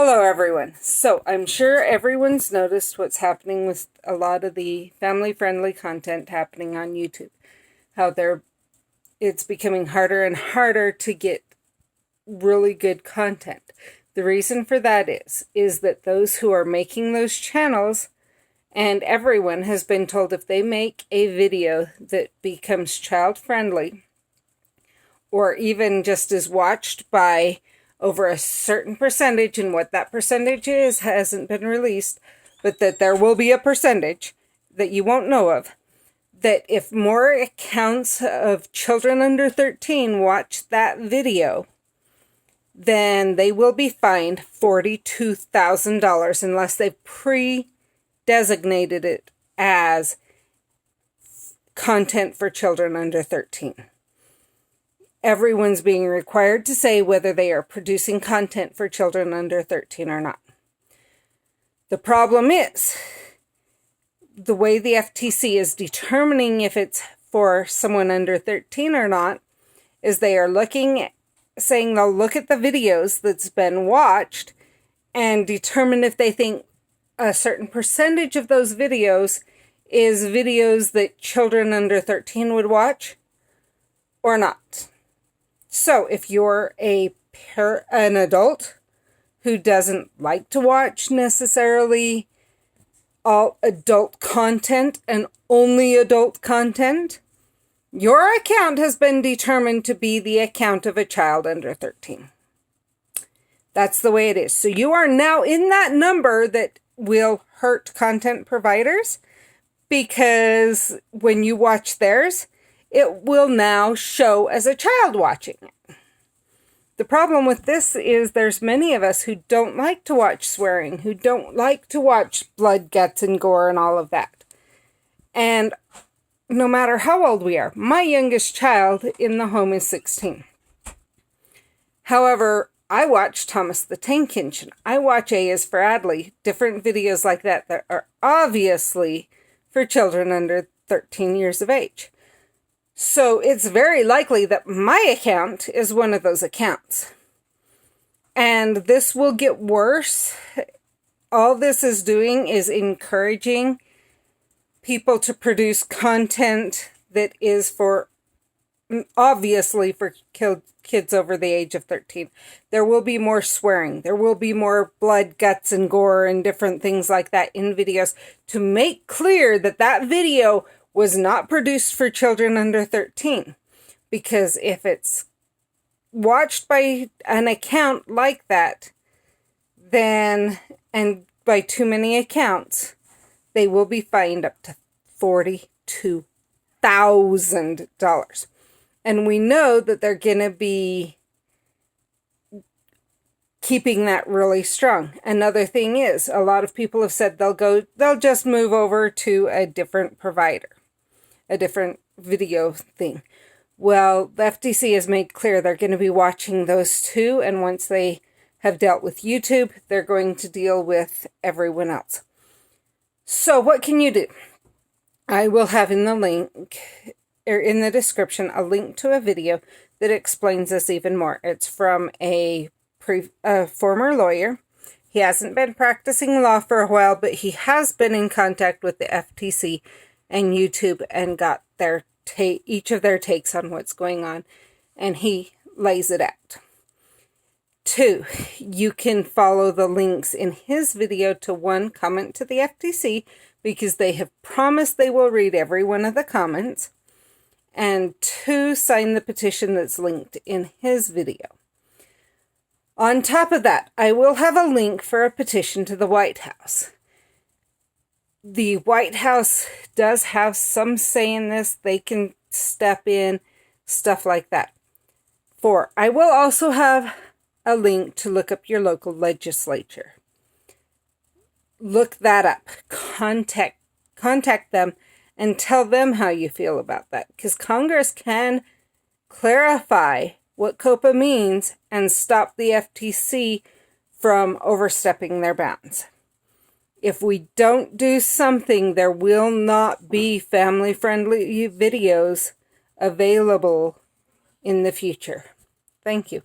Hello everyone. So I'm sure everyone's noticed what's happening with a lot of the family-friendly content happening on YouTube. How it's becoming harder and harder to get really good content. The reason for that is that those who are making those channels, and everyone has been told if they make a video that becomes child-friendly, or even just is watched by over a certain percentage, and what that percentage is hasn't been released, but that there will be a percentage that you won't know of, that if more accounts of children under 13 watch that video, then they will be fined $42,000 unless they've pre-designated it as content for children under 13. Everyone's being required to say whether they are producing content for children under 13 or not. The problem is, the way the FTC is determining if it's for someone under 13 or not, is they are saying they'll look at the videos that's been watched and determine if they think a certain percentage of those videos is videos that children under 13 would watch or not. So if you're an adult who doesn't like to watch necessarily all adult content and only adult content, your account has been determined to be the account of a child under 13. That's the way it is. So you are now in that number that will hurt content providers, because when you watch theirs, it will now show as a child watching it. The problem with this is there's many of us who don't like to watch swearing, who don't like to watch blood, guts, and gore and all of that. And no matter how old we are, my youngest child in the home is 16. However, I watch Thomas the Tank Engine. I watch A is for Adley, different videos like that that are obviously for children under 13 years of age. So it's very likely that my account is one of those accounts. And this will get worse. All this is doing is encouraging people to produce content that is obviously for kids over the age of 13. There will be more swearing. There will be more blood, guts, and gore and different things like that in videos to make clear that that video was not produced for children under 13. Because if it's watched by an account like that, then, and by too many accounts, they will be fined up to $42,000. And we know that they're going to be keeping that really strong. Another thing is, a lot of people have said they'll just move over to a different provider, a different video thing. Well, the FTC has made clear they're going to be watching those too, and once they have dealt with YouTube, they're going to deal with everyone else. So what can you do? I will have in the link, or in the description, a link to a video that explains this even more. It's from a former lawyer. He hasn't been practicing law for a while, but he has been in contact with the FTC and YouTube and got each of their takes on what's going on, and he lays it out. 2, you can follow the links in his video to 1, comment to the FTC, because they have promised they will read every one of the comments, and 2, sign the petition that's linked in his video. On top of that, I will have a link for a petition to the White House. The White House does have some say in this. They can step in, stuff like that. 4, I will also have a link to look up your local legislature. Look that up. Contact them and tell them how you feel about that. Because Congress can clarify what COPA means and stop the FTC from overstepping their bounds. If we don't do something, there will not be family-friendly videos available in the future. Thank you.